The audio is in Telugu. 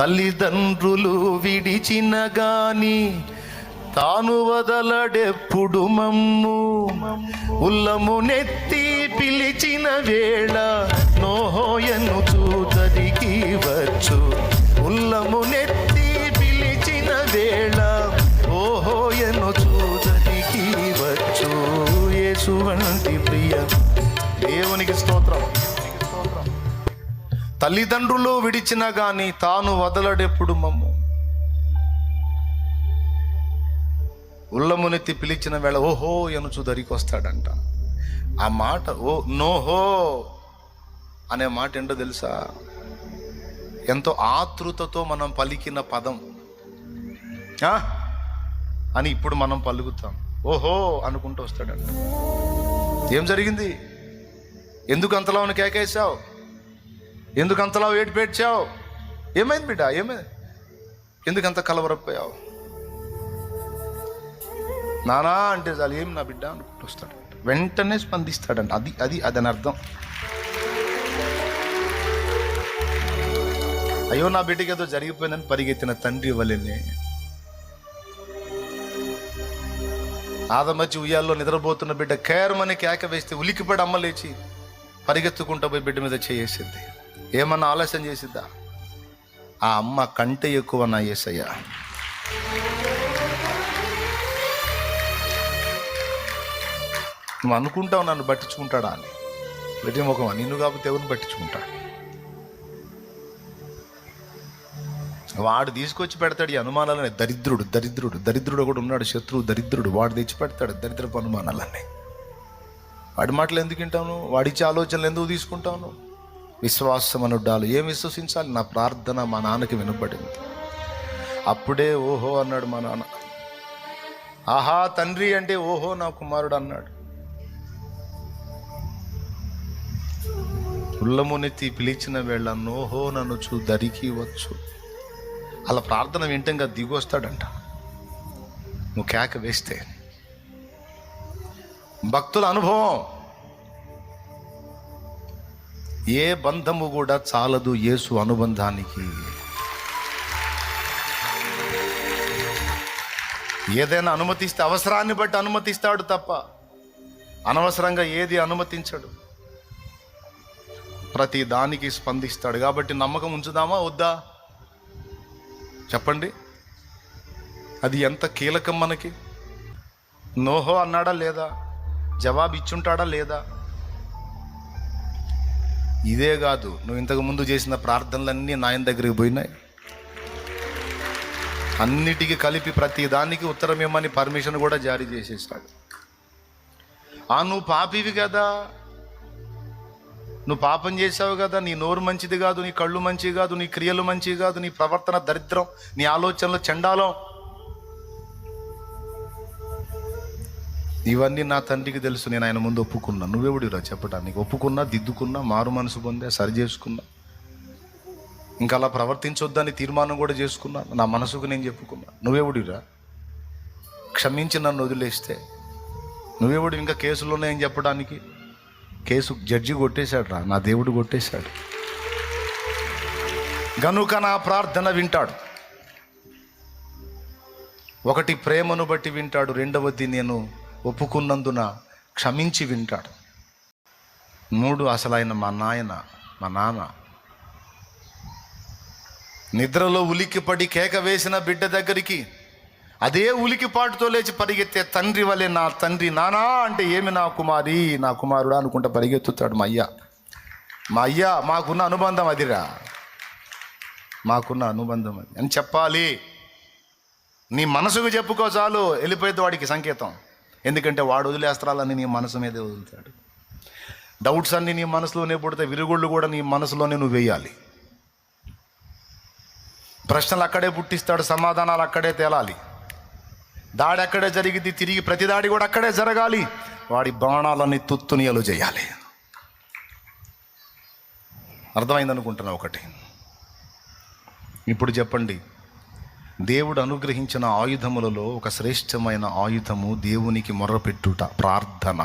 తల్లిదండ్రులు విడిచిన గాని తాను వదలడెప్పుడు మమ్ము. ఉల్లము నెత్తి పిలిచిన వేళ నోహోయను చూదరికి వచ్చు. ఉల్లము నెత్తి పిలిచిన వేళ ఓహోయను చూదరికి వచ్చు. యేసు వంటి ప్రియ దేవునికి స్తోత్రం. తల్లిదండ్రులు విడిచిన గాని తాను వదలడెప్పుడు మమ్ము. ఉల్లమునెత్తి పిలిచిన వేళ ఓహో ఎనుచు దరికి వస్తాడంట. ఆ మాట ఓ నోహో అనే మాట ఏంటో తెలుసా? ఎంతో ఆతృతతో మనం పలికిన పదం అని ఇప్పుడు మనం పలుకుతాం. ఓహో అనుకుంటూ వస్తాడంట. ఏం జరిగింది? ఎందుకు అంతలా కేకేశావు? ఎందుకు అంతలా ఏడ్చావు? ఏమైంది బిడ్డ? ఏమైంది? ఎందుకు అంత కలవరపోయావు? నానా అంటే చాలు, ఏం నా బిడ్డ అనుకుంటూ వస్తాడు. వెంటనే స్పందిస్తాడంట. అదని అర్థం. అయ్యో నా బిడ్డకి ఏదో జరిగిపోయిందని పరిగెత్తిన తండ్రి వల్లనే ఆదమచ్చి ఉయ్యాల్లో నిద్రపోతున్న బిడ్డ కేరమని కేక వేస్తే ఉలికిపడి అమ్మ లేచి పరిగెత్తుకుంటూ పోయి బిడ్డ మీద చేసేసింది. ఏమన్నా ఆలస్యం చేసిద్దా? ఆ అమ్మ కంటే ఎక్కువ నా యేసయ్య. నువ్వు అనుకుంటావు నన్ను పట్టించుకుంటాడా అని. ప్రతి ముఖం నిన్ను కాకపోతే ఎవరిని పట్టించుకుంటాడు? వాడు తీసుకొచ్చి పెడతాడు ఈ అనుమానాలనే. దరిద్రుడు కూడా ఉన్నాడు, శత్రువు దరిద్రుడు. వాడు తెచ్చి పెడతాడు దరిద్రపు అనుమానాలన్నీ. వాడి మాటలు ఎందుకు వింటాను? వాడిచ్చే ఆలోచనలు ఎందుకు తీసుకుంటాను? విశ్వాసం అనుడ్డాలు. ఏం విశ్వసించాలి? నా ప్రార్థన మా నాన్నకి వినపడింది. అప్పుడే ఓహో అన్నాడు మా నాన్న. ఆహా తండ్రి అంటే ఓహో నా కుమారుడు అన్నాడు. ఉల్లమునెత్తి పిలిచిన వేళ నోహో నన్ను దరికి వచ్చు. అలా ప్రార్థన వింటంగా దిగొస్తాడంట నువ్వు కేక వేస్తే. భక్తుల అనుభవం. ఏ బంధము కూడా చాలదు యేసు అనుబంధానికి. ఏదైనా అనుమతిస్తే అవసరాన్ని బట్టి అనుమతిస్తాడు తప్ప అనవసరంగా ఏది అనుమతించడు. ప్రతి దానికి స్పందిస్తాడు. కాబట్టి నమ్మకం ఉంచుదామా వద్దా? చెప్పండి. అది ఎంత కీలకం మనకి. నోహో అన్నాడా లేదా? జవాబు ఇచ్చుంటాడా లేదా? ఇదే కాదు, నువ్వు ఇంతకు ముందు చేసిన ప్రార్థనలన్నీ నాయన దగ్గరికి పోయినాయి. అన్నిటికీ కలిపి ప్రతి దానికి ఉత్తరం ఇవ్వమని పర్మిషన్ కూడా జారీ చేసేసాడు. నువ్వు పాపివి కదా, నువ్వు పాపం చేసావు కదా, నీ నోరు మంచిది కాదు, నీ కళ్ళు మంచివి కాదు, నీ క్రియలు మంచివి కాదు, నీ ప్రవర్తన దరిద్రం, నీ ఆలోచనలు చండాలం. ఇవన్నీ నా తండ్రికి తెలుసు. నేను ఆయన ముందు ఒప్పుకున్నా. నువ్వెవడిరా చెప్పడానికి? ఒప్పుకున్నా, దిద్దుకున్నా, మారు మనసు పొందా, సరి చేసుకున్నా, ఇంకా అలా ప్రవర్తించొద్దని తీర్మానం కూడా చేసుకున్నా. నా మనసుకు నేను చెప్పుకున్నా. నువ్వెవడిరా క్షమించి నన్ను వదిలేస్తే? నువ్వెవడు ఇంకా కేసులు ఉన్నాయని చెప్పడానికి? కేసు జడ్జి కొట్టేశాడు రా, నా దేవుడు కొట్టేశాడు. గనుక నా ప్రార్థన వింటాడు. ఒకటి ప్రేమను బట్టి వింటాడు, రెండవది నేను ఒప్పుకున్నందున క్షమించి వింటాడు. 3 అసలు ఆయన మా నాన్న. నిద్రలో ఉలిక్కిపడి కేక వేసిన బిడ్డ దగ్గరికి అదే ఉలికిపాటుతో లేచి పరిగెత్తే తండ్రి వలె నా తండ్రి నానా అంటే ఏమి నా కుమారి, నా కుమారుడా అనుకుంటా పరిగెత్తుతాడు మా అయ్య. మాకున్న అనుబంధం అదిరా, మాకున్న అనుబంధం అది అని చెప్పాలి. నీ మనసుకు చెప్పుకో చాలు, వెళ్ళిపోయేది వాడికి సంకేతం. ఎందుకంటే వాడు వదిలే అస్త్రాలన్నీ నీ మనసు మీదే వదులుతాడు. డౌట్స్ అన్నీ నీ మనసులోనే పుడితే విరుగుళ్ళు కూడా నీ మనసులోనే నువ్వు వేయాలి. ప్రశ్నలు అక్కడే పుట్టిస్తాడు, సమాధానాలు అక్కడే తేలాలి. దాడి అక్కడే జరిగింది, తిరిగి ప్రతి దాడి కూడా అక్కడే జరగాలి. వాడి బాణాలన్నీ తుత్తునియలు చేయాలి. అర్థమైందనుకుంటున్నా ఒకటి. ఇప్పుడు చెప్పండి, దేవుడు అనుగ్రహించిన ఆయుధములలో ఒక శ్రేష్టమైన ఆయుధము దేవునికి మొర్రపెట్టుట, ప్రార్థన.